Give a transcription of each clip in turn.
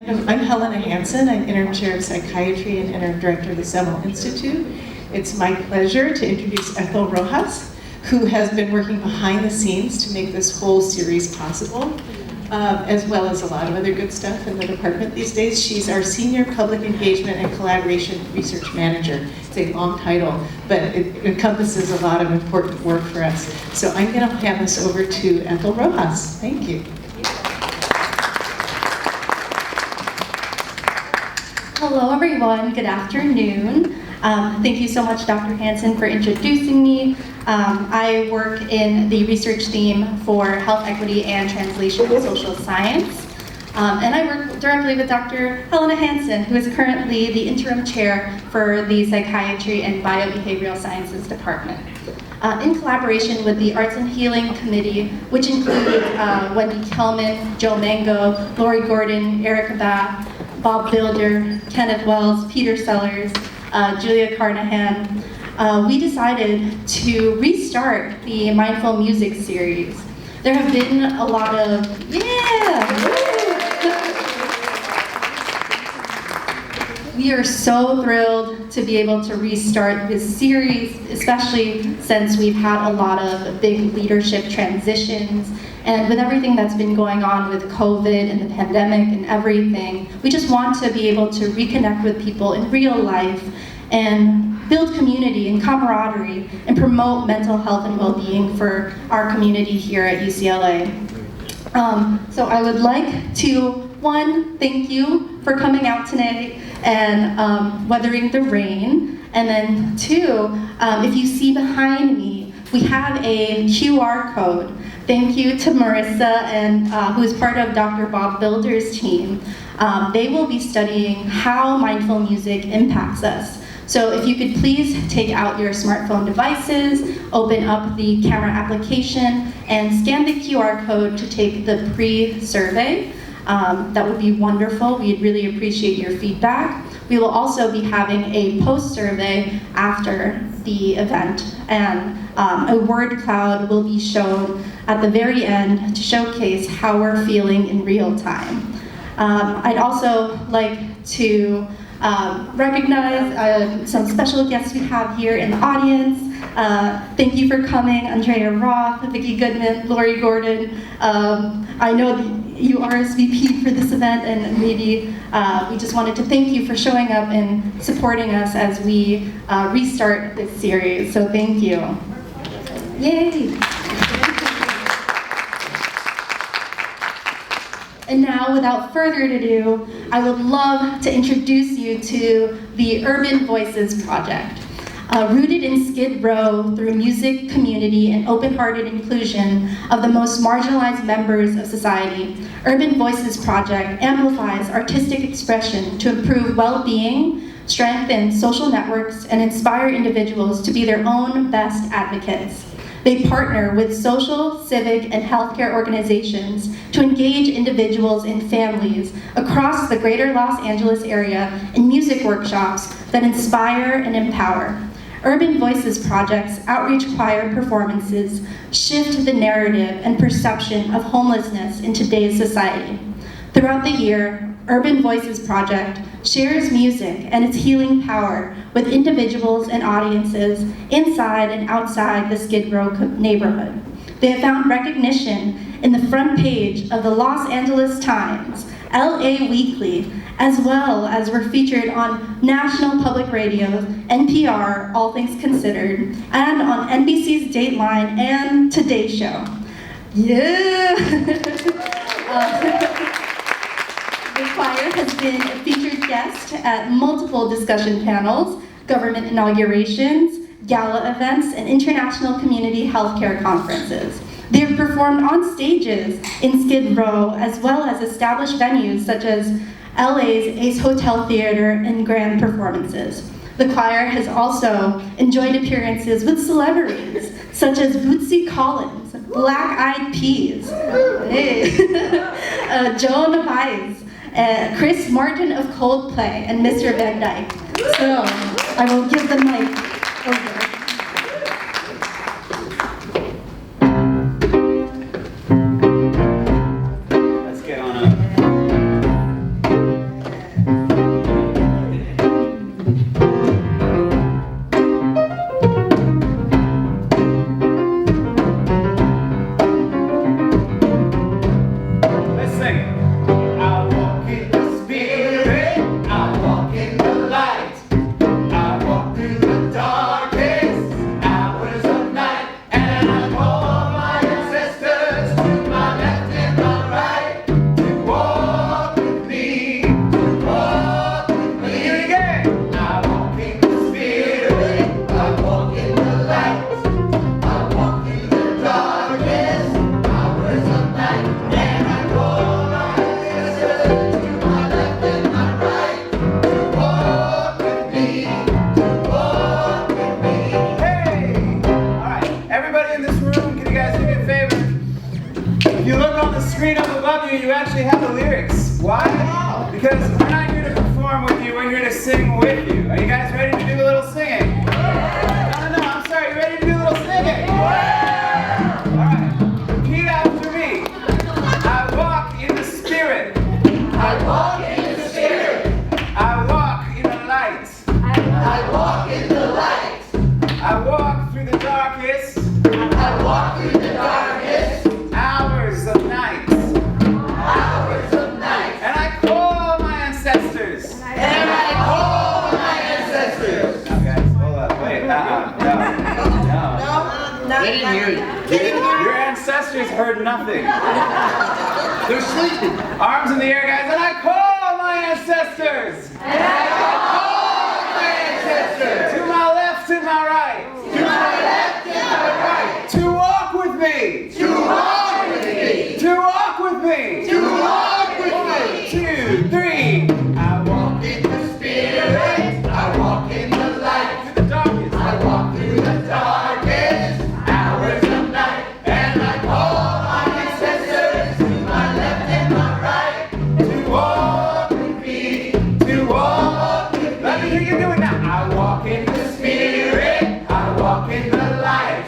I'm Helena Hansen. I'm Interim Chair of Psychiatry and Interim Director of the Semel Institute. It's my pleasure to introduce Ethel Rojas, who has been working behind the scenes to make this whole series possible, as well as a lot of other good stuff in the department these days. She's our Senior Public Engagement and Collaboration Research Manager. It's a long title, but it encompasses a lot of important work for us. So I'm going to hand this over to Ethel Rojas. Thank you. Hello everyone, good afternoon. Thank you so much, Dr. Hansen, for introducing me. I work in the research team for health equity and translational social science. And I work directly with Dr. Helena Hansen, who is currently the interim chair for the Psychiatry and Biobehavioral Sciences Department. In collaboration with the Arts and Healing Committee, which includes Wendy Kelman, Joe Mango, Lori Gordon, Erica Bath, Bob Builder, Kenneth Wells, Peter Sellers, Julia Carnahan, we decided to restart the Mindful Music series. There have been a lot of, We are so thrilled to be able to restart this series, especially since we've had a lot of big leadership transitions. And with everything that's been going on with COVID and the pandemic and everything, we just want to be able to reconnect with people in real life and build community and camaraderie and promote mental health and well-being for our community here at UCLA. So I would like to, one, thank you for coming out today and weathering the rain. And then two, if you see behind me, we have a QR code. Thank you to Marissa, and who is part of Dr. Bob Builder's team. They will be studying how mindful music impacts us. So if you could please take out your smartphone devices, open up the camera application, and scan the QR code to take the pre-survey. That would be wonderful. We'd really appreciate your feedback. We will also be having a post-survey after the event, and a word cloud will be shown at the very end to showcase how we're feeling in real time. I'd also like to recognize some special guests we have here in the audience. Thank you for coming, Andrea Roth, Vicki Goodman, Lori Gordon. I know you RSVP'd for this event, and maybe we just wanted to thank you for showing up and supporting us as we restart this series, so thank you. Yay! And now, without further ado, I would love to introduce you to the Urban Voices Project. Rooted in Skid Row through music, community, and open-hearted inclusion of the most marginalized members of society, Urban Voices Project amplifies artistic expression to improve well-being, strengthen social networks, and inspire individuals to be their own best advocates. They partner with social, civic, and healthcare organizations to engage individuals and families across the greater Los Angeles area in music workshops that inspire and empower. Urban Voices Project's outreach choir performances shift the narrative and perception of homelessness in today's society. Throughout the year, Urban Voices Project shares music and its healing power with individuals and audiences inside and outside the Skid Row neighborhood. They have found recognition in the front page of the Los Angeles Times, LA Weekly, as well as were featured on National Public Radio's NPR, All Things Considered, and on NBC's Dateline and Today Show. Yeah! The choir has been a featured guest at multiple discussion panels, government inaugurations, gala events, and international community healthcare conferences. They have performed on stages in Skid Row, as well as established venues such as LA's Ace Hotel Theater and grand performances. The choir has also enjoyed appearances with celebrities such as Bootsy Collins, Black Eyed Peas, Joan Baez, Chris Martin of Coldplay, and Mr. Van Dyke. So I will give the mic over. Let's get on up. screen up above you, you actually have the lyrics. Why? Because we're not here to perform with you, we're here to sing with you. Are you guys ready to do a little singing? No, I'm sorry, you ready to do a little singing? Alright, repeat after me. I walk in the Spirit. I walk in the Spirit. I walk in the light. I walk in the light. I walk through the darkest. I walk through the darkest Hours of night. hours of night. And I call my ancestors. And I call my ancestors. Now guys, hold up, wait, no. They didn't hear you. Your ancestors heard nothing. They're sleeping. Arms in the air, guys, and I call my ancestors. And I call my ancestors. To my left and my right. To my left and my right. To walk with me. To walk with me. To walk with me. To walk with me. 1, 2, 3. I walk in the Spirit. I walk in the light. To the darkest. I walk through the darkest hours of night. And I call my ancestors to my left and my right. To walk with me. To walk with me. Let me hear you do it now. I walk in the Spirit. I walk in the light.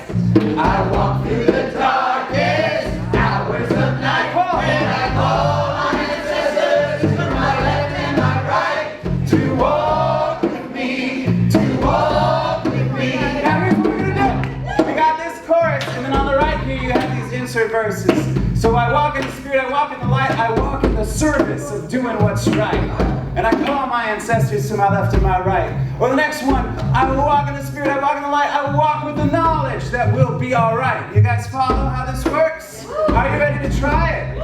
I walk through the darkest hours of night. And I call my ancestors to my left and my right. To walk with me. To walk with me. Now here's what we're gonna do. We got this chorus, and then on the right here you have these insert verses. So I walk in the Spirit, I walk in the light, I walk in the service of doing what's right. And I call my ancestors to my left and my right. Or the next one, I walk in the Spirit, I walk in the light, I walk with the knowledge that we'll be alright. You guys follow how this works? Are you ready to try it?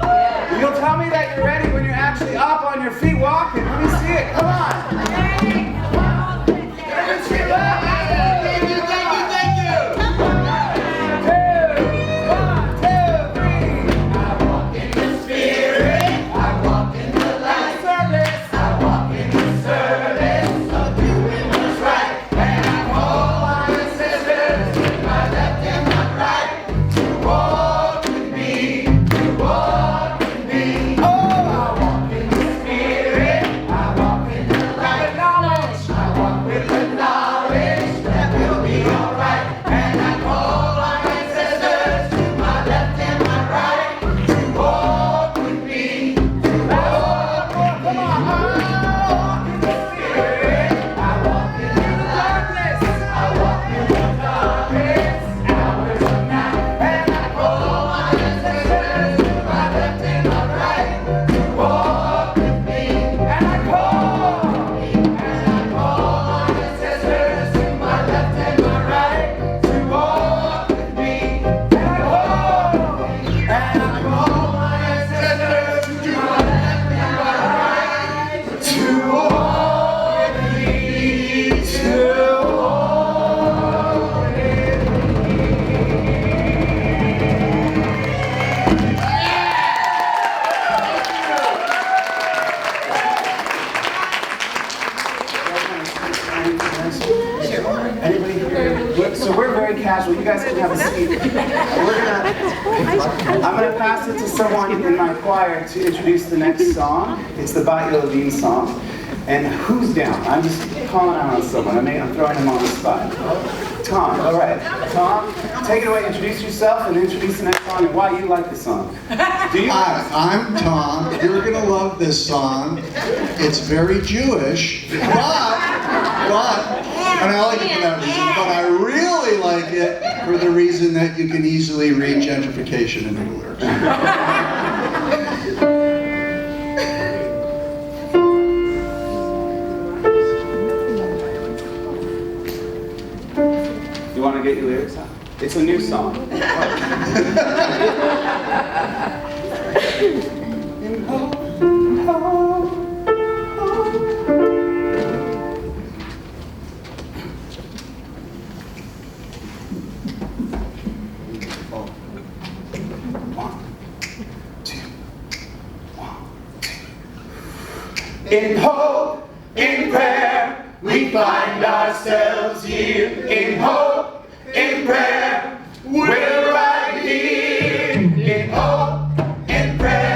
You'll tell me that you're ready when you're actually up on your feet walking. Let me see it, come on. Anybody here? So we're very casual. You guys can have a seat. I'm gonna pass it to someone in my choir to introduce the next song. It's the Bate Levine song. And who's down? I'm just calling out on someone. I'm throwing him on the spot. Tom, all right. Tom, take it away. Introduce yourself and introduce the next song and why you like the song. Do you? Hi, I'm Tom. You're gonna love this song. It's very Jewish, but, and I like it for that reason, but I really like it for the reason that you can easily read gentrification into the lyrics. You want to get your lyrics out? It's a new song. In hope, in prayer, we find ourselves here. In hope, in prayer, we're right here. In hope, in prayer.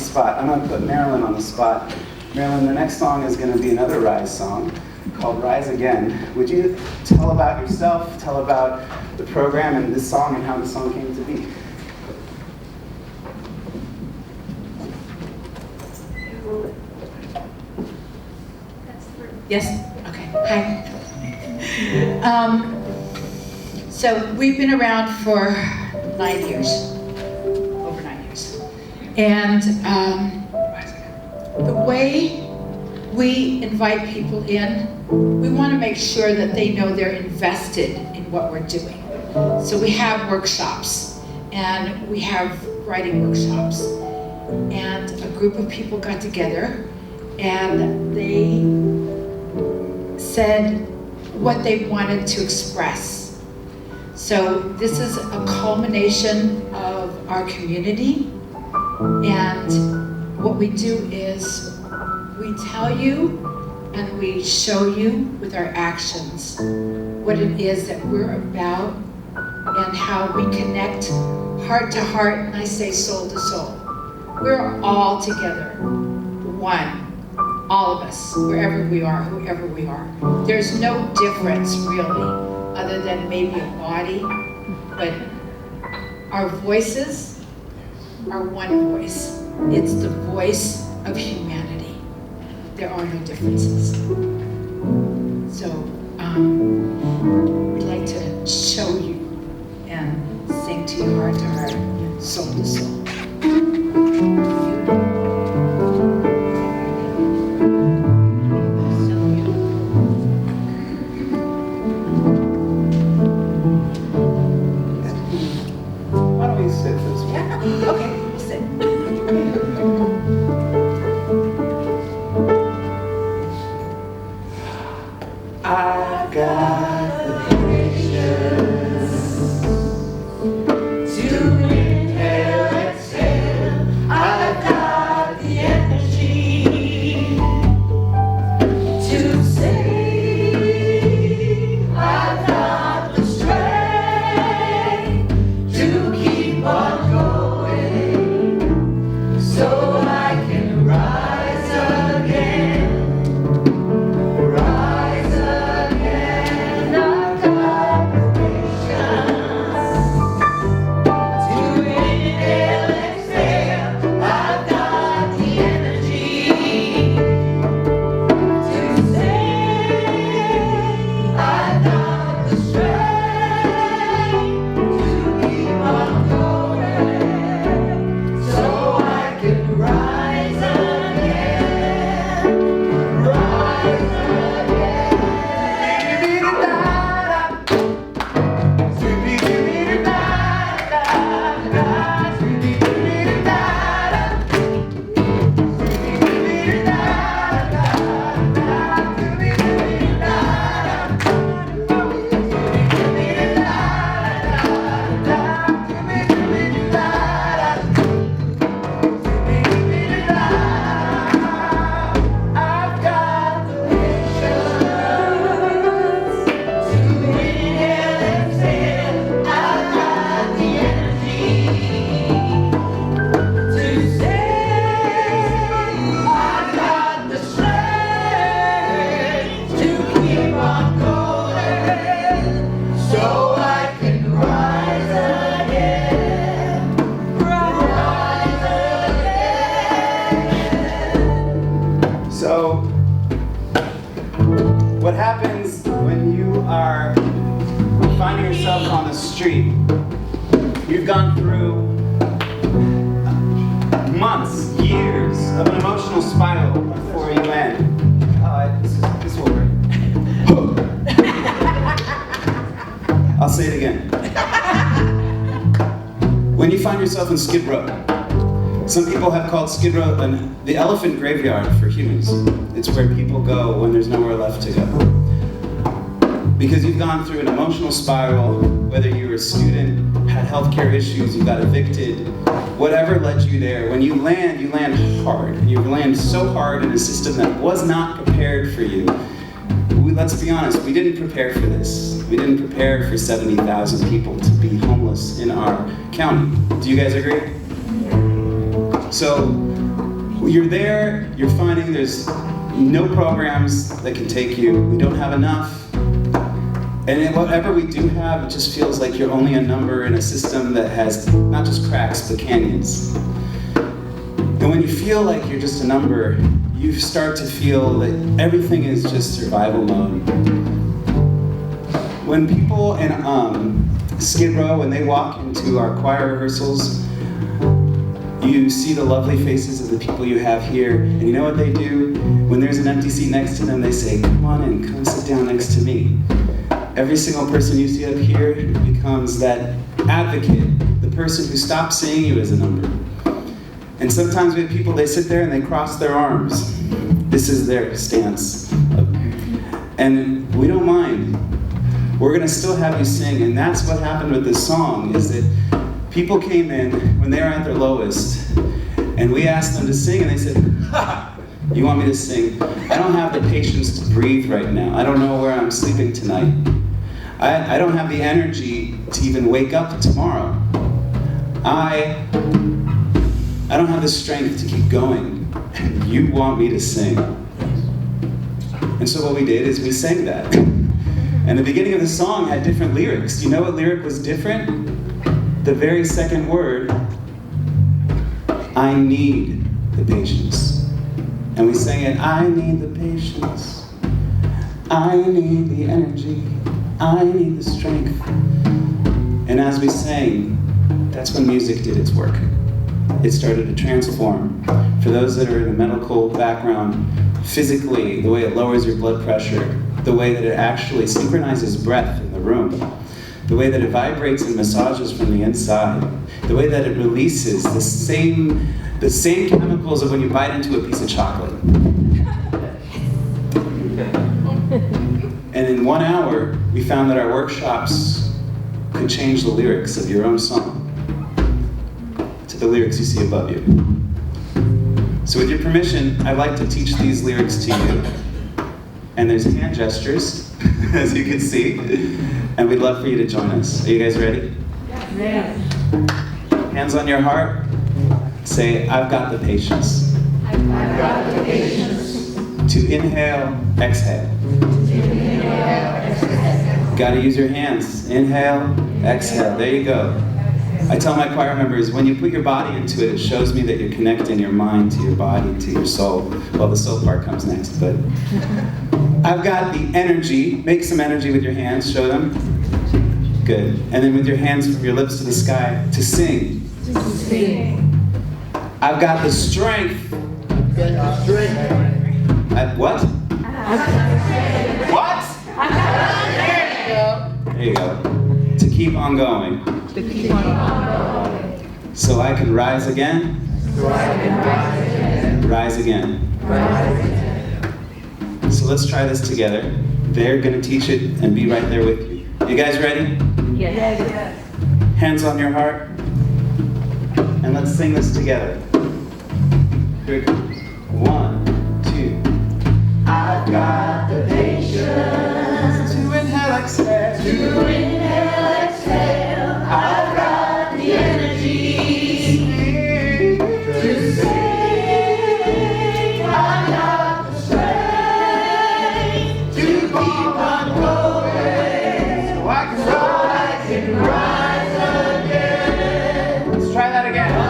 spot. I'm gonna put Marilyn on the spot. Marilyn, the next song is gonna be another Rise song called Rise Again. Would you tell about yourself, tell about the program and this song and how the song came to be? Yes? Okay. Hi. So we've been around for 9 years, over 9 years. And the way we invite people in, we want to make sure that they know they're invested in what we're doing. So we have workshops, and we have writing workshops. And a group of people got together, and they said what they wanted to express. So this is a culmination of our community, and what we do is we tell you and we show you with our actions what it is that we're about and how we connect heart to heart, and I say soul to soul. We're all together, one. All of us, wherever we are, whoever we are. There's no difference really, other than maybe a body, but our voices are one voice. It's the voice of humanity. There are no differences. So we'd like to show you and sing to you heart to heart, soul to soul. You've gone through months, years of an emotional spiral before you land. This will work. I'll say it again. When you find yourself in Skid Row, some people have called Skid Row the elephant graveyard for humans. It's where people go when there's nowhere left to go. Because you've gone through an emotional spiral, whether you were a student, had healthcare issues, you got evicted, whatever led you there. When you land hard. And you land so hard in a system that was not prepared for you. Let's be honest, we didn't prepare for this. We didn't prepare for 70,000 people to be homeless in our county. Do you guys agree? So You're there, you're finding there's no programs that can take you. We don't have enough. And in whatever we do have, it just feels like you're only a number in a system that has not just cracks, but canyons. And when you feel like you're just a number, you start to feel that everything is just survival mode. When people in Skid Row, when they walk into our choir rehearsals, you see the lovely faces of the people you have here, and you know what they do? When there's an empty seat next to them, they say, come on in, come sit down next to me. Every single person you see up here becomes that advocate, the person who stops seeing you as a number. And sometimes we have people, they sit there and they cross their arms. This is their stance. And we don't mind. We're gonna still have you sing, and that's what happened with this song, is that people came in when they were at their lowest, and we asked them to sing, and they said, ha! You want me to sing? I don't have the patience to breathe right now. I don't know where I'm sleeping tonight. I don't have the energy to even wake up tomorrow. I don't have the strength to keep going. And you want me to sing. And so what we did is we sang that. And the beginning of the song had different lyrics. You know what lyric was different? The very second word, I need the patience. And we sang it, I need the patience. I need the energy. I need the strength. And as we sang, that's when music did its work. It started to transform. For those that are in a medical background, physically, the way it lowers your blood pressure, the way that it actually synchronizes breath in the room, the way that it vibrates and massages from the inside, the way that it releases the same chemicals of when you bite into a piece of chocolate. And in 1 hour, we found that our workshops could change the lyrics of your own song to the lyrics you see above you. So with your permission, I'd like to teach these lyrics to you. And there's hand gestures, as you can see. And we'd love for you to join us. Are you guys ready? Yes. Hands on your heart. Say, I've got the patience. I've got the patience. To inhale, exhale. Gotta use your hands. Inhale, exhale. There you go. I tell my choir members, when you put your body into it, it shows me that you're connecting your mind to your body, to your soul. Well, the soul part comes next, but I've got the energy. Make some energy with your hands. Show them. Good. And then with your hands from your lips to the sky, to sing. To sing. I've got the strength. What? What? There you go. To keep on going. So I can rise again. Rise again. So let's try this together. They're going to teach it and be right there with you. You guys ready? Yes. Hands on your heart. And let's sing this together. Here it goes. 1, 2. I've got the patience to inhale, exhale. To inhale, exhale. I've got the energy to sing. I've got the strength to keep on going. So I can rise again. Let's try that again. To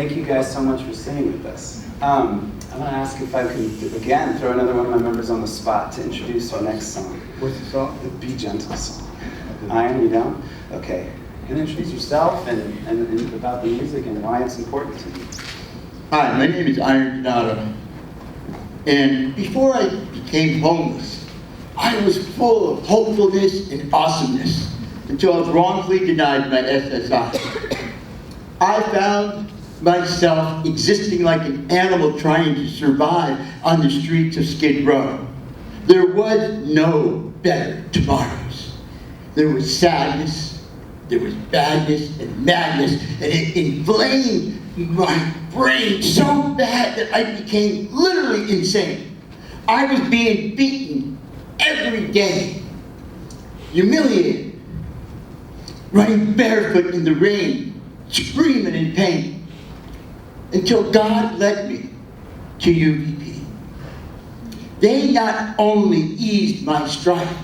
Thank you guys so much for singing with us. I'm going to ask if I could, again, throw another one of my members on the spot to introduce our next song. What's the song? The Be Gentle song. Iron, you down? Okay. And introduce yourself and about the music and why it's important to you. Hi, my name is Iron Donato. And before I became homeless, I was full of hopefulness and awesomeness until I was wrongfully denied my SSI. I found myself existing like an animal trying to survive on the streets of Skid Row. There was no better tomorrows. There was sadness, there was badness and madness, and it inflamed my brain so bad that I became literally insane. I was being beaten every day, humiliated, running barefoot in the rain, screaming in pain, until God led me to UVP. They not only eased my strife,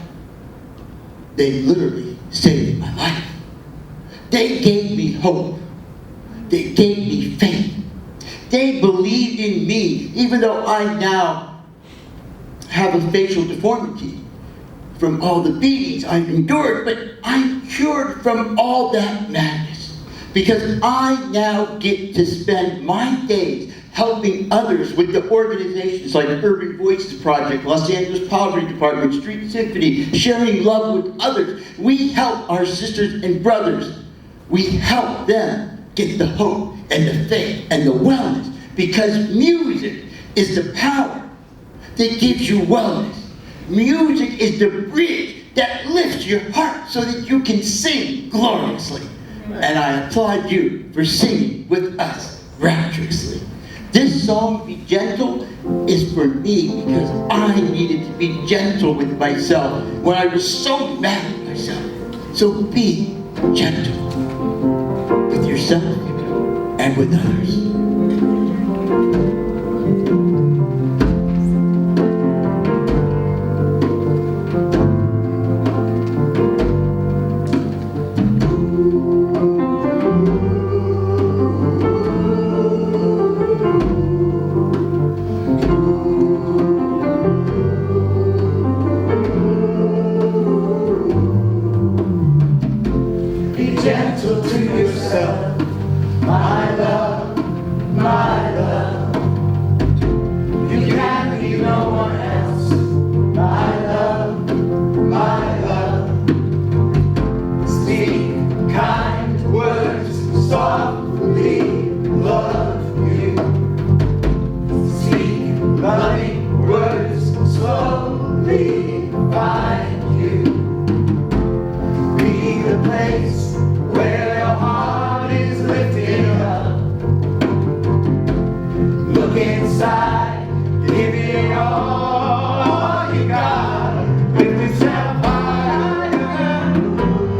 they literally saved my life. They gave me hope. They gave me faith. They believed in me, even though I now have a facial deformity from all the beatings I've endured, but I'm cured from all that madness because I now get to spend my days helping others with the organizations like Urban Voices Project, Los Angeles Poverty Department, Street Symphony, sharing love with others. We help our sisters and brothers. We help them get the hope and the faith and the wellness because music is the power that gives you wellness. Music is the bridge that lifts your heart so that you can sing gloriously. And I applaud you for singing with us rapturously. This song, Be Gentle, is for me because I needed to be gentle with myself when I was so mad at myself. So be gentle with yourself and with others. Gentle to yourself, my love, my love. You can't be no one else, my love, my love. Speak kind words, softly love you. Speak loving words, slowly find you. Be the place where your heart is lifted up. Look inside, give it all you got. Lift yourself higher,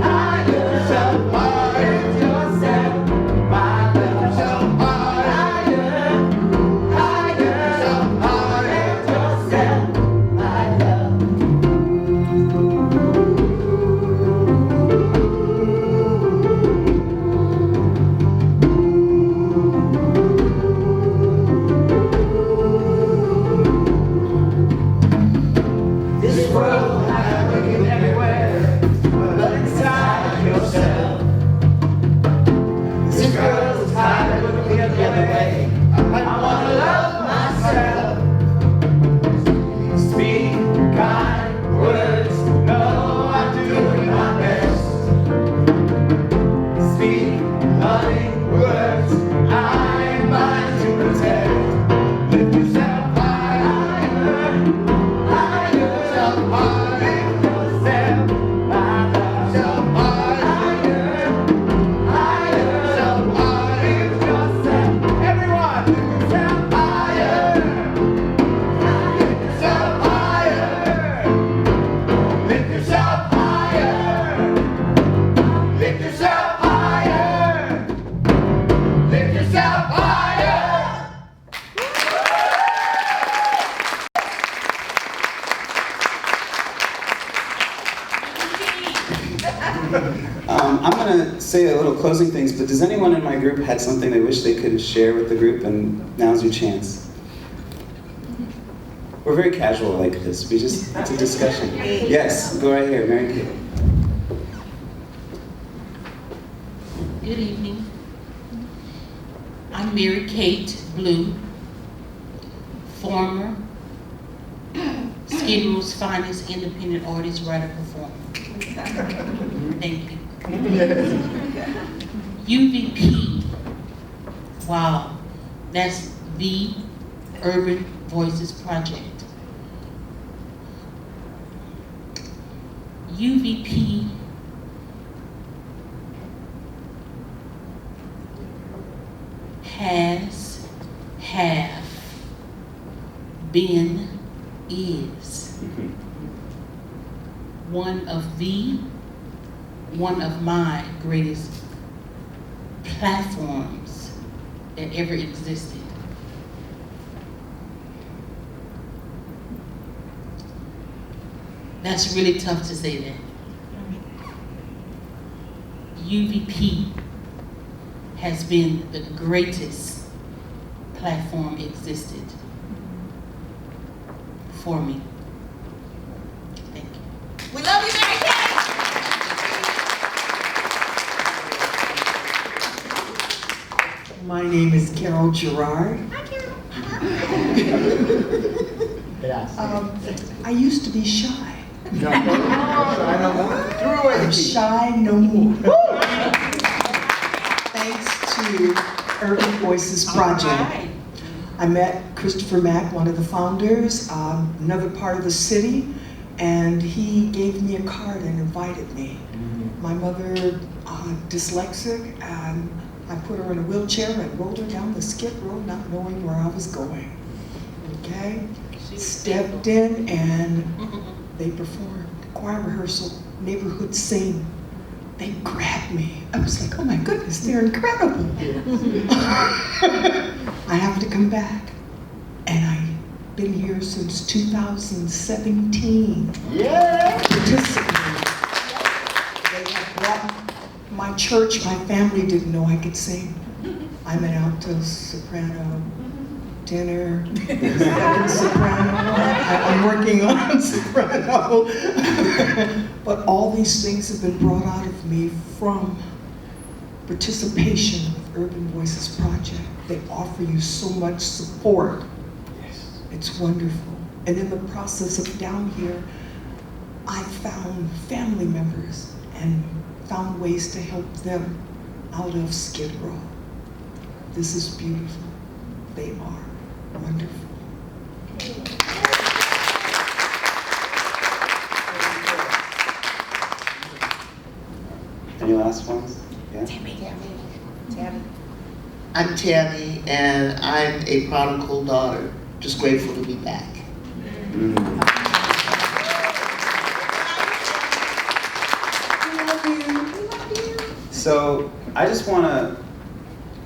higher, yourself higher, yourself, my love, yourself higher, higher, yourself higher, yourself, my love. I'm gonna say a little closing things, but does anyone in my group had something they wish they could share with the group, and now's your chance. We're very casual like this, it's a discussion. Yes, go right here, Mary Kate. Good evening. I'm Mary Kate Blue, former Skid Row's finest independent artist, writer, performer. Thank you. UVP. Wow, that's the Urban Voices Project. UVP have been, is one of my greatest platforms that ever existed. That's really tough to say that. UVP has been the greatest platform existed for me. Thank you. We love you, Mary Kate. My name is Carol Gerard. Hi, Carol. I used to be shy. I'm Shy no more. Thanks to Urban Voices Project. I met Christopher Mack, one of the founders, another part of the city, and he gave me a card and invited me. My mother, dyslexic, and I put her in a wheelchair and rolled her down the skid row, not knowing where I was going. Okay? Stepped in and they performed choir rehearsal, neighborhood sing. They grabbed me. I was like, oh my goodness, they're incredible. I have to come back. And I've been here since 2017. Yeah. Participating. They have brought my church, my family didn't know I could sing. I'm an alto, soprano, tenor, second soprano. I'm working on soprano. But all these things have been brought out of me from participation with Urban Voices Project. They offer you so much support. Yes. It's wonderful. And in the process of down here, I found family members and found ways to help them out of Skid Row. This is beautiful. They are wonderful. Any last ones? Yeah? Tammy. I'm Tammy, and I'm a prodigal daughter. Just grateful to be back. So I just want to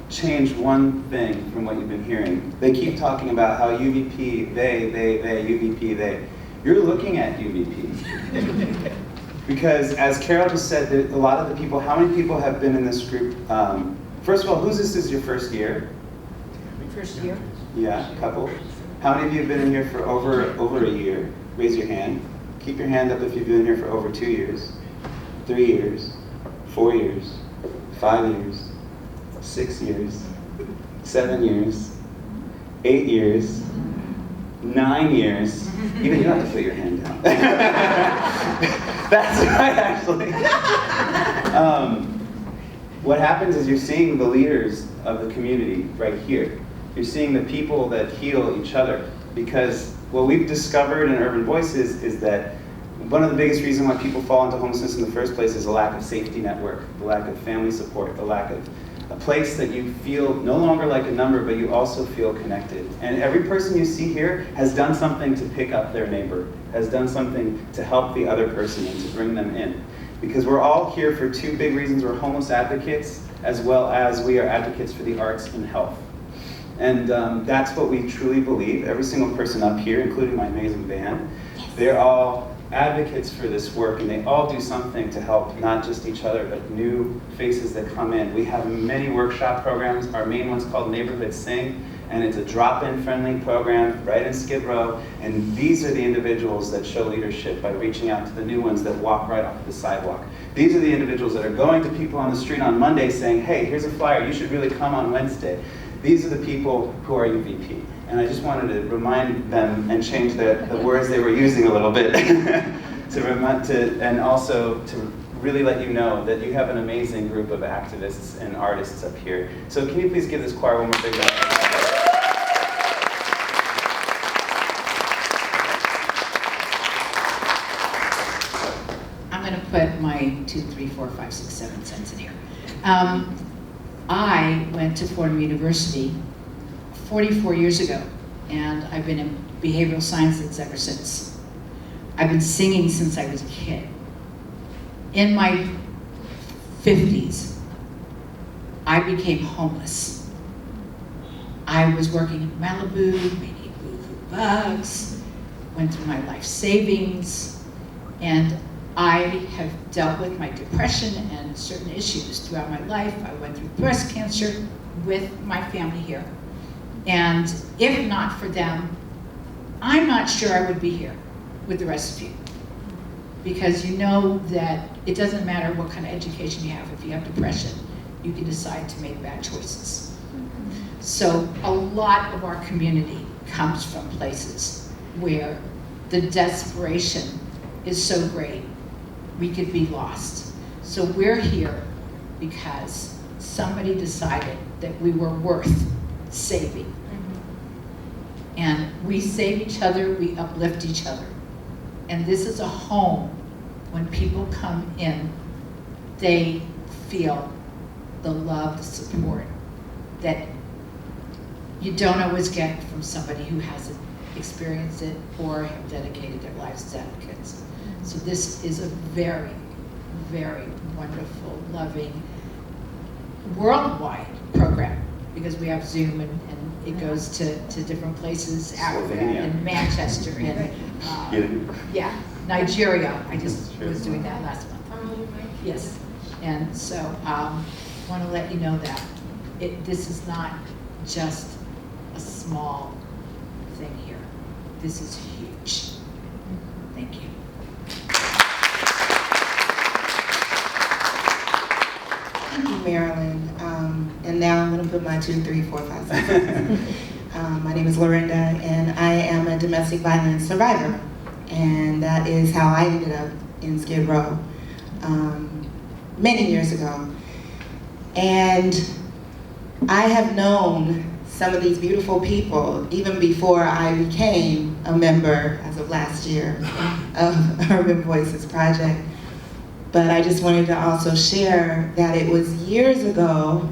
change one thing from what you've been hearing. They keep talking about how UVP, they, UVP, they. You're looking at UVP. Because as Carol just said, a lot of the people, how many people have been in this group? First of all, who's this is your first year? First year. Yeah, a couple. How many of you have been in here for over a year? Raise your hand. Keep your hand up if you've been in here for over 2 years, 3 years, 4 years, 5 years, 6 years, 7 years, 8 years, 9 years. Even you don't have to put your hand down. That's right, actually. What happens is you're seeing the leaders of the community right here. You're seeing the people that heal each other. Because what we've discovered in Urban Voices is that one of the biggest reasons why people fall into homelessness in the first place is a lack of safety network, the lack of family support, the lack of a place that you feel no longer like a number, but you also feel connected. And every person you see here has done something to pick up their neighbor, has done something to help the other person and to bring them in. Because we're all here for two big reasons. We're homeless advocates, as well as we are advocates for the arts and health. And that's what we truly believe. Every single person up here, including my amazing band, they're all advocates for this work, and they all do something to help not just each other, but new faces that come in. We have many workshop programs. Our main one's called Neighborhood Sing, and it's a drop-in friendly program right in Skid Row, and these are the individuals that show leadership by reaching out to the new ones that walk right off the sidewalk. These are the individuals that are going to people on the street on Monday saying, hey, here's a flyer, you should really come on Wednesday. These are the people who are UVP. And I just wanted to remind them and change the words they were using a little bit and also to really let you know that you have an amazing group of activists and artists up here. So can you please give this choir one more big round? I'm going to put my 2, 3, 4, 5, 6, 7 cents in here. I went to Fordham University 44 years ago, and I've been in behavioral sciences ever since. I've been singing since I was a kid. In my 50s, I became homeless. I was working in Malibu, making boo-hoo bugs, went through my life savings, and I have dealt with my depression and certain issues throughout my life. I went through breast cancer with my family here. And if not for them, I'm not sure I would be here with the rest of you. Because you know that it doesn't matter what kind of education you have. If you have depression, you can decide to make bad choices. So a lot of our community comes from places where the desperation is so great, we could be lost. So we're here because somebody decided that we were worth saving. And we save each other, we uplift each other. And this is a home. When people come in, they feel the love, the support that you don't always get from somebody who hasn't experienced it or have dedicated their lives as advocates. So this is a very, very wonderful, loving, worldwide program, because we have Zoom and it goes to different places, Africa and Manchester and Nigeria. I just was doing that last month. Yes, and so want to let you know that this is not just a small thing here. This is huge. Thank you. Thank you, Marilyn. And now I'm going to put my 2, 3, 4, 5, 6. My name is Lorinda, and I am a domestic violence survivor. And that is how I ended up in Skid Row many years ago. And I have known some of these beautiful people even before I became a member, as of last year, of Urban Voices Project. But I just wanted to also share that it was years ago,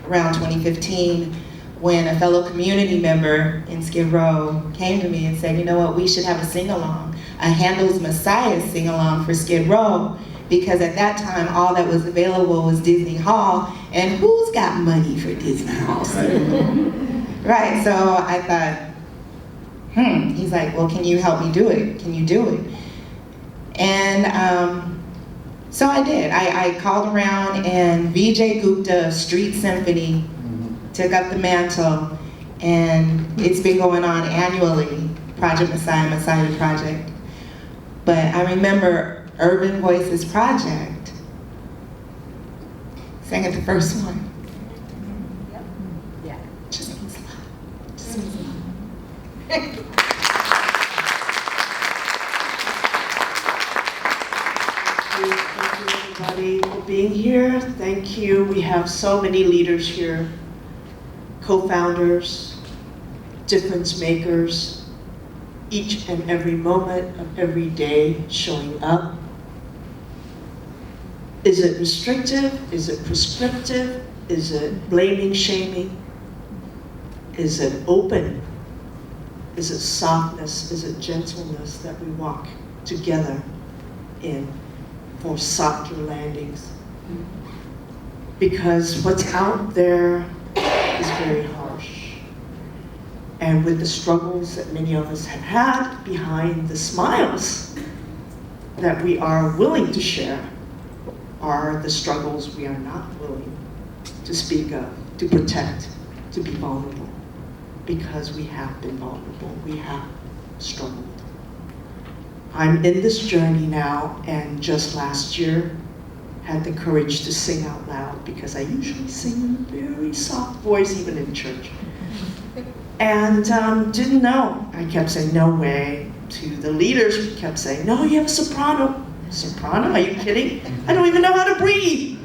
around 2015, when a fellow community member in Skid Row came to me and said, you know what, we should have a sing-along, a Handel's Messiah sing-along for Skid Row, because at that time all that was available was Disney Hall, and who's got money for Disney Hall? Right, so I thought, he's like, well, can you help me do it? Can you do it? And so I did. I called around, and Vijay Gupta of Street Symphony took up the mantle, and it's been going on annually, Project Messiah Project. But I remember Urban Voices Project sang at the first one. Yeah. Just means a lot. Just means a lot. Thank you, everybody, for being here. Thank you. We have so many leaders here, co-founders, difference makers, each and every moment of every day showing up. Is it restrictive? Is it prescriptive? Is it blaming, shaming? Is it open? Is it softness? Is it gentleness that we walk together in for softer landings? Because what's out there is very harsh. And with the struggles that many of us have had behind the smiles, that we are willing to share are the struggles we are not willing to speak of, to protect, to be vulnerable. Because we have been vulnerable, we have struggled. I'm in this journey now, and just last year, had the courage to sing out loud, because I usually sing in a very soft voice, even in church. And didn't know. I kept saying, no way. To the leaders, we kept saying, no, you have a soprano. Soprano? Are you kidding? I don't even know how to breathe.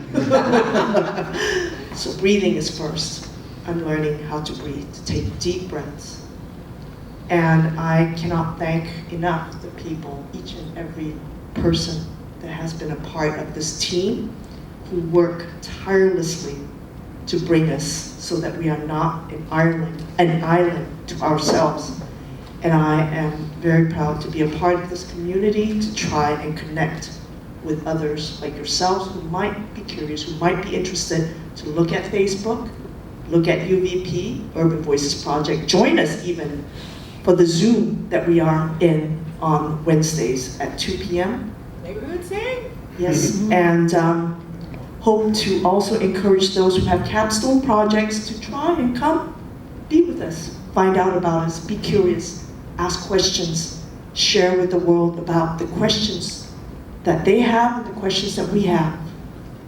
So breathing is first. I'm learning how to breathe, to take deep breaths. And I cannot thank enough the people, each and every person that has been a part of this team, who work tirelessly to bring us so that we are not an island to ourselves. And I am very proud to be a part of this community, to try and connect with others like yourselves who might be curious, who might be interested, to look at Facebook, look at UVP, Urban Voices Project. Join us even for the Zoom that we are in on Wednesdays at 2 p.m. Neighborhood sing? Yes, and hope to also encourage those who have capstone projects to try and come be with us, find out about us, be curious, ask questions, share with the world about the questions that they have and the questions that we have.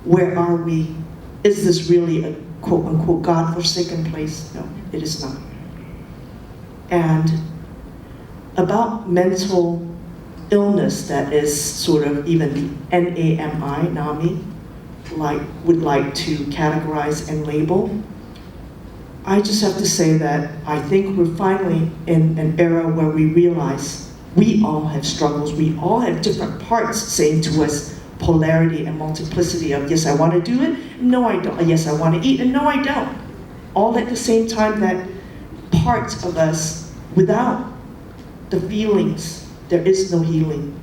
Where are we? Is this really a quote-unquote God-forsaken place? No, it is not. And about mental illness that is sort of even the NAMI would like to categorize and label, I just have to say that I think we're finally in an era where we realize we all have struggles, we all have different parts saying to us polarity and multiplicity of yes, I want to do it, no, I don't. Yes, I want to eat, and no, I don't. All at the same time, that parts of us, without the feelings, there is no healing.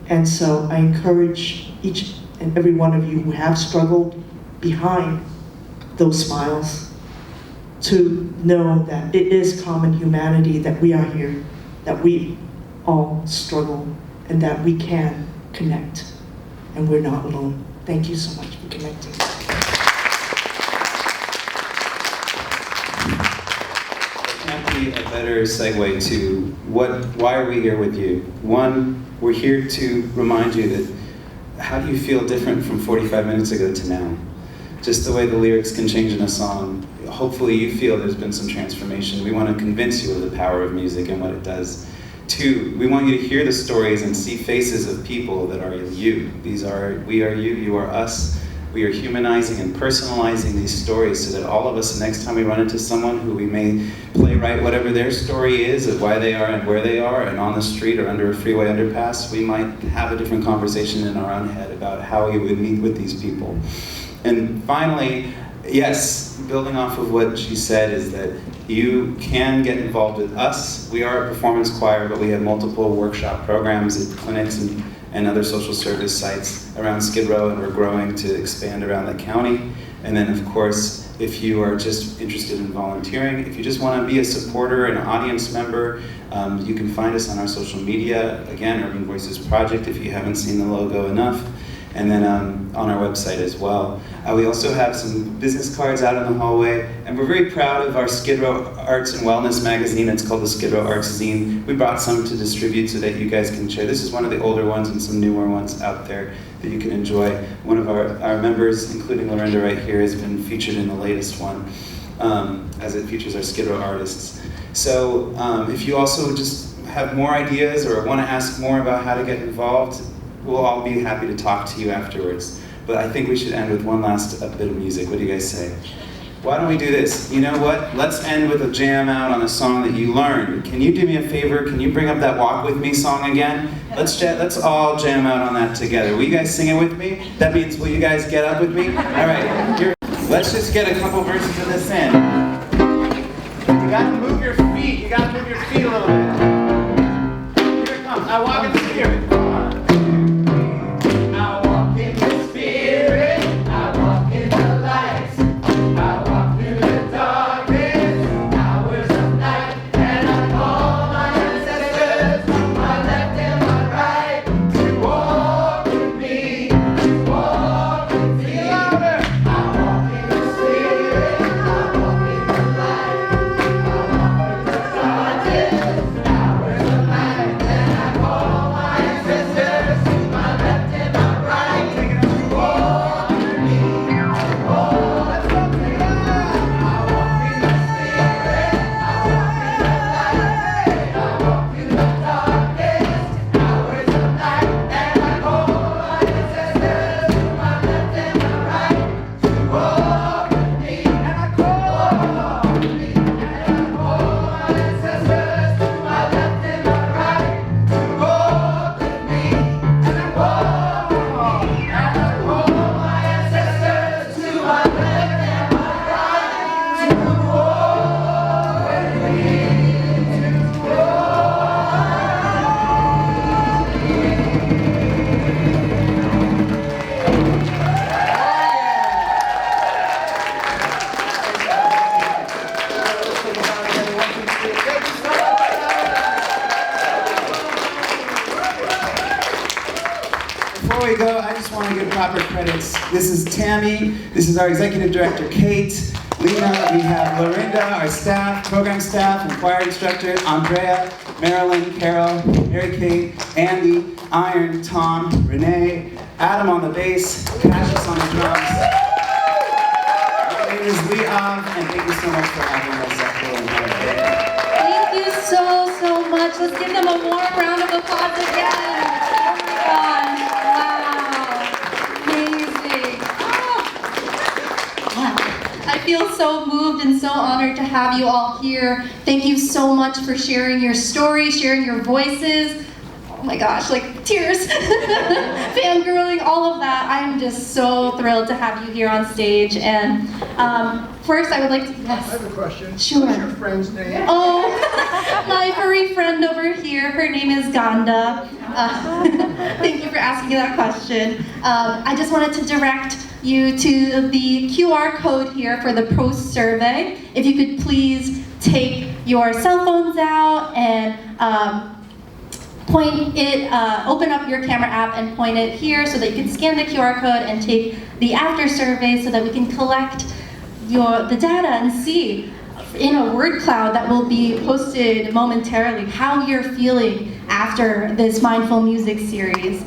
And so I encourage each and every one of you who have struggled behind those smiles to know that it is common humanity, that we are here, that we all struggle, and that we can connect, and we're not alone. Thank you so much for connecting. Can't be a better segue to why are we here with you? One, we're here to remind you that how do you feel different from 45 minutes ago to now? Just the way the lyrics can change in a song. Hopefully you feel there's been some transformation. We want to convince you of the power of music and what it does. Two, we want you to hear the stories and see faces of people that are you. We are you, you are us. We are humanizing and personalizing these stories so that all of us, next time we run into someone who we may playwright whatever their story is of why they are and where they are, and on the street or under a freeway underpass, we might have a different conversation in our own head about how we would meet with these people. And finally, yes, building off of what she said, is that you can get involved with us. We are a performance choir, but we have multiple workshop programs at clinics and other social service sites around Skid Row, and we're growing to expand around the county. And then, of course, if you are just interested in volunteering, if you just want to be a supporter, an audience member, you can find us on our social media. Again, Urban Voices Project, if you haven't seen the logo enough. And then on our website as well. We also have some business cards out in the hallway, and we're very proud of our Skid Row Arts and Wellness magazine. It's called the Skid Row Arts Zine. We brought some to distribute so that you guys can share. This is one of the older ones and some newer ones out there that you can enjoy. One of our members, including Lorinda right here, has been featured in the latest one, as it features our Skid Row artists. So if you also just have more ideas or want to ask more about how to get involved, we'll all be happy to talk to you afterwards. But I think we should end with one last bit of music. What do you guys say? Why don't we do this? You know what? Let's end with a jam out on a song that you learned. Can you do me a favor? Can you bring up that Walk With Me song again? Let's all jam out on that together. Will you guys sing it with me? That means, will you guys get up with me? All right, let's just get a couple verses of this in. You gotta move your feet. You gotta move your feet a little bit. Here it comes. I walk in the spirit. To all want to give proper credits. This is Tammy. This is our executive director, Kate. Lena, we have Lorinda, our staff, program staff, and choir instructor, Andrea, Marilyn, Carol, Mary Kate, Andy, Iron, Tom, Renee, Adam on the bass, Cassius on the drums. My name is Leon, and thank you so much for having us at Coldplay. Thank you so much. Let's give them a warm round of applause again. Oh my gosh. Wow. Amazing. Wow. I feel so moved and so honored to have you all here. Thank you so much for sharing your story, sharing your voices. Oh my gosh, like tears, fangirling, all of that. I am just so thrilled to have you here on stage. And first I would like to, yes. I have a question. Sure. What's your friend's name? Oh, my furry friend over here, her name is Ganda. Thank you for asking that question. I just wanted to direct you to the QR code here for the post survey. If you could please take your cell phones out and point it, open up your camera app and point it here so that you can scan the QR code and take the after survey so that we can collect the data and see in a word cloud that will be posted momentarily how you're feeling after this mindful music series.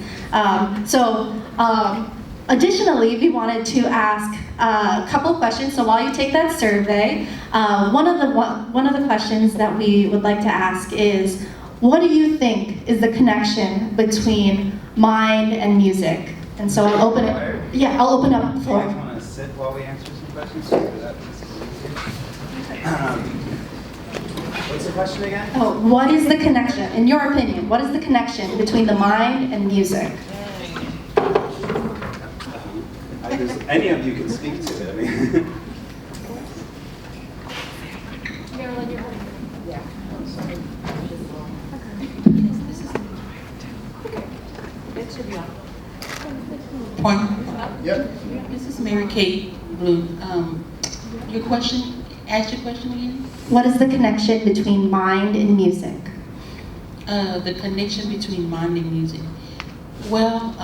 Additionally, we wanted to ask a couple questions. So while you take that survey, one of the questions that we would like to ask is, what do you think is the connection between mind and music? And so I'll open it. Yeah, I'll open up the floor. You guys want to sit while we answer some questions? What's the question again? Oh, what is the connection, in your opinion, what is the connection between the mind and music? Any of you can speak to it. I mean. Point. Yep. This is Mary Kate Blue. Your question, ask your question again? What is the connection between mind and music? The connection between mind and music. Well,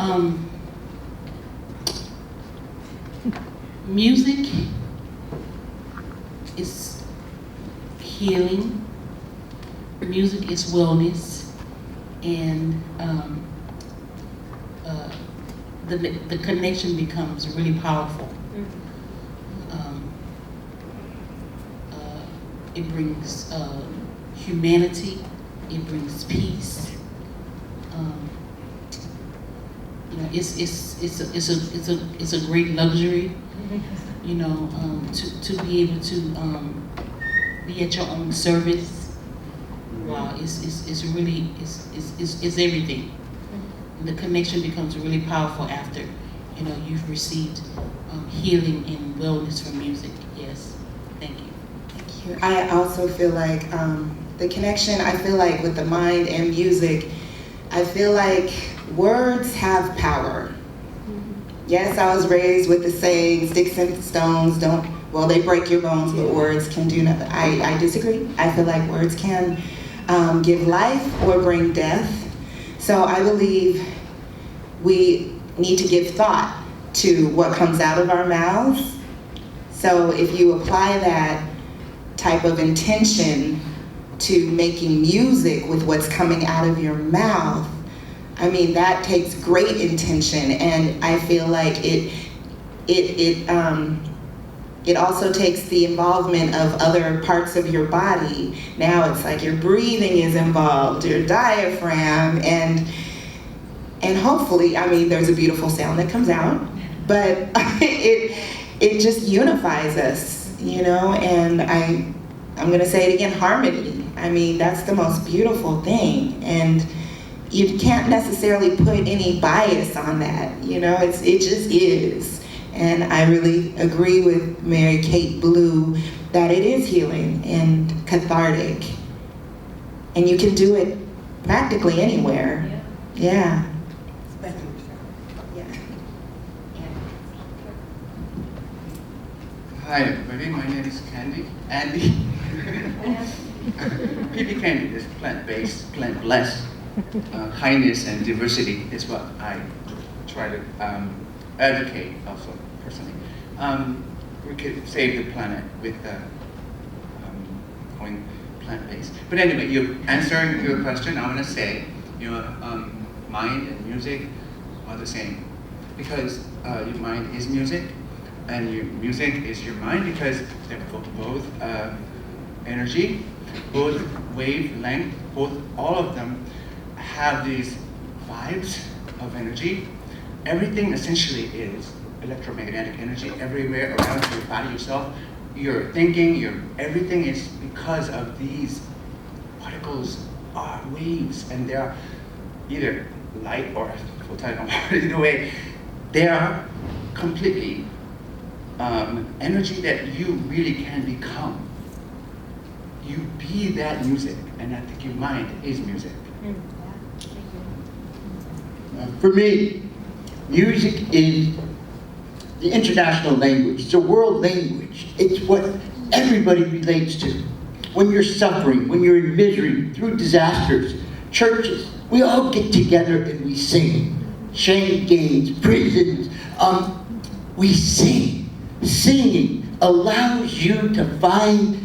music is healing. Music is wellness, and the connection becomes really powerful. It brings humanity. It brings peace. You know, it's a great luxury. You know, to be able to be at your own service. Wow, it's really it's everything. And the connection becomes really powerful after, you know, you've received healing and wellness from music. Yes, thank you. Thank you. I also feel like the connection, I feel like with the mind and music, I feel like words have power. Yes, I was raised with the saying, sticks and stones they break your bones, but words can do nothing. I disagree. I feel like words can give life or bring death. So I believe we need to give thought to what comes out of our mouths. So if you apply that type of intention to making music with what's coming out of your mouth, I mean, that takes great intention, and I feel like it also takes the involvement of other parts of your body. Now it's like your breathing is involved, your diaphragm, and hopefully, I mean, there's a beautiful sound that comes out, but it just unifies us, you know, and I'm gonna say it again, harmony. I mean, that's the most beautiful thing, and you can't necessarily put any bias on that, you know, it just is. And I really agree with Mary Kate Blue that it is healing and cathartic. And you can do it practically anywhere. Yeah. Hi everybody, my name is Andy. PP Candy is plant-based, plant-blessed. Kindness and diversity is what I try to advocate also personally. We could save the planet with going plant-based. But anyway, you answering your question, I want to say your mind and music are the same, because your mind is music, and your music is your mind, because they're both energy, both wavelength, all of them have these vibes of energy. Everything essentially is electromagnetic energy everywhere around your body, yourself, your thinking, everything is because of these particles are waves, and they are either light or photon, either way, they are completely energy that you really can become. You be that music, and I think your mind is music. For me, music is the international language. It's a world language. It's what everybody relates to. When you're suffering, when you're in misery, through disasters, churches, we all get together and we sing. Shame gangs, prisons, we sing. Singing allows you to find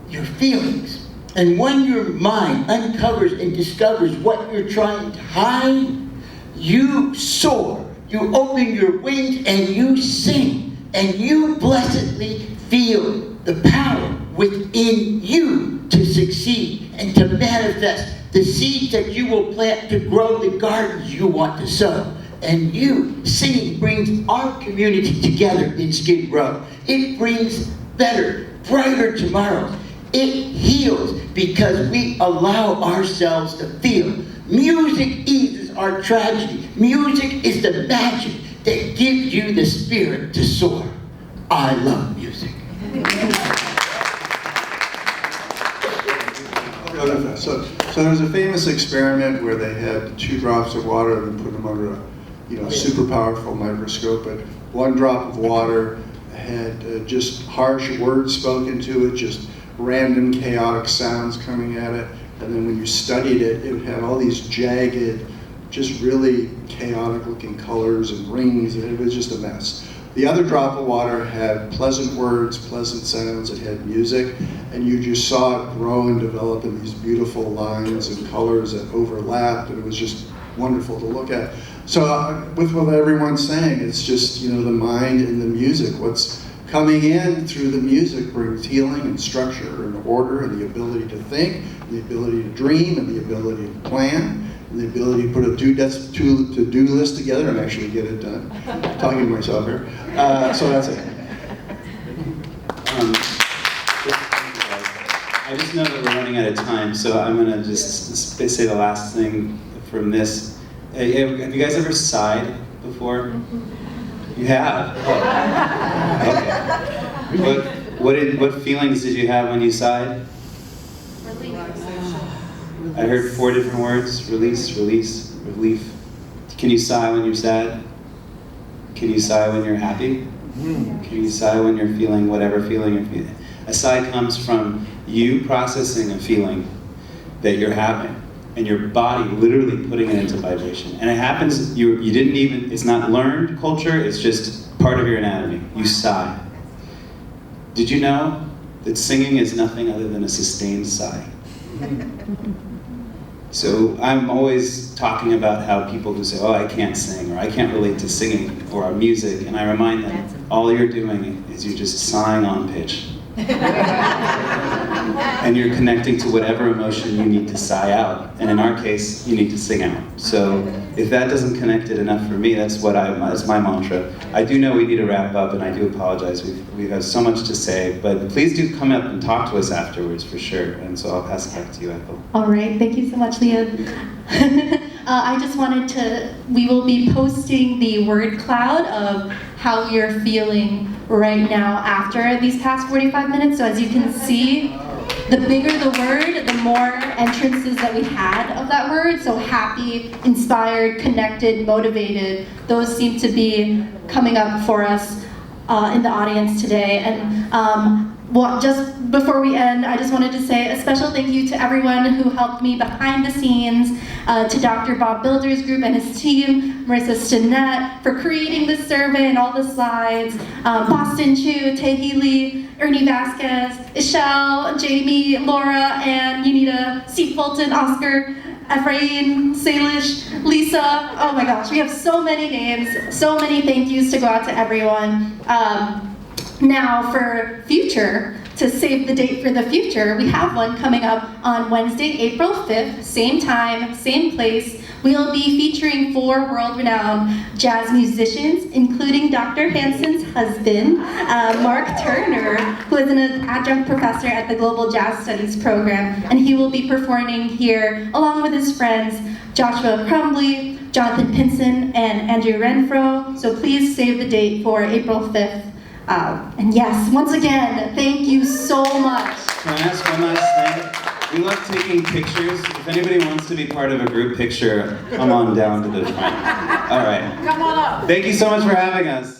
your feelings. And when your mind uncovers and discovers what you're trying to hide, you soar. You open your wings and you sing. And you blessedly feel the power within you to succeed and to manifest the seeds that you will plant to grow the gardens you want to sow. And you, singing, brings our community together in Skid Row. It brings better, brighter tomorrows. It heals because we allow ourselves to feel. Music eases our tragedy. Music is the magic that gives you the spirit to soar. I love music. So there was a famous experiment where they had 2 drops of water and put them under a super powerful microscope, and 1 drop of water had just harsh words spoken to it, just random chaotic sounds coming at it, and then when you studied it, it had all these jagged, just really chaotic looking colors and rings, and it was just a mess. The other drop of water had pleasant words, pleasant sounds, it had music, and you just saw it grow and develop in these beautiful lines and colors that overlapped, and it was just wonderful to look at. So with what everyone's saying, it's just, the mind and the music. What's coming in through the music brings healing and structure and order and the ability to think, and the ability to dream, and the ability to plan, and the ability to put a to-do list together and actually get it done. I'm talking to myself here. So that's it. I just know that we're running out of time, so I'm going to just say the last thing from this. Have you guys ever sighed before? You have? Okay. What feelings did you have when you sighed? I heard 4 different words: release, release, relief. Can you sigh when you're sad? Can you sigh when you're happy? Can you sigh when you're feeling whatever feeling you're feeling? A sigh comes from you processing a feeling that you're having, and your body literally putting it into vibration. And it happens, you didn't even, it's not learned culture, it's just part of your anatomy. You sigh. Did you know that singing is nothing other than a sustained sigh? So I'm always talking about how people who say, oh, I can't sing, or I can't relate to singing, or music, and I remind them, all you're doing is you're just sighing on pitch. And you're connecting to whatever emotion you need to sigh out. And in our case, you need to sing out. So if that doesn't connect it enough for me, that's my mantra. I do know we need to wrap up, and I do apologize. We have so much to say, but please do come up and talk to us afterwards for sure. And so I'll pass it back to you, Ethel. All right, thank you so much, Leah. I just wanted we will be posting the word cloud of how you're feeling right now after these past 45 minutes. So as you can see, the bigger the word, the more entrances that we had of that word. So happy, inspired, connected, motivated, those seem to be coming up for us in the audience today. And well, just before we end, I just wanted to say a special thank you to everyone who helped me behind the scenes, to Dr. Bob Builder's group and his team, Marissa Stinnett for creating this survey and all the slides, Boston Chu, Tae Lee, Ernie Vasquez, Ishelle, Jamie, Laura, and Unita, Steve Fulton, Oscar, Ephraim, Salish, Lisa. Oh my gosh, we have so many names, so many thank yous to go out to everyone. Now for future, to save the date for the future, we have one coming up on Wednesday, April 5th, same time, same place. We'll be featuring 4 world-renowned jazz musicians, including Dr. Hansen's husband, Mark Turner, who is an adjunct professor at the Global Jazz Studies program, and he will be performing here along with his friends, Joshua Crumbly, Jonathan Pinson, and Andrew Renfro. So please save the date for April 5th. And yes, once again, thank you so much. Can I ask one last thing? We love taking pictures. If anybody wants to be part of a group picture, come on down to the front. All right. Come on up. Thank you so much for having us.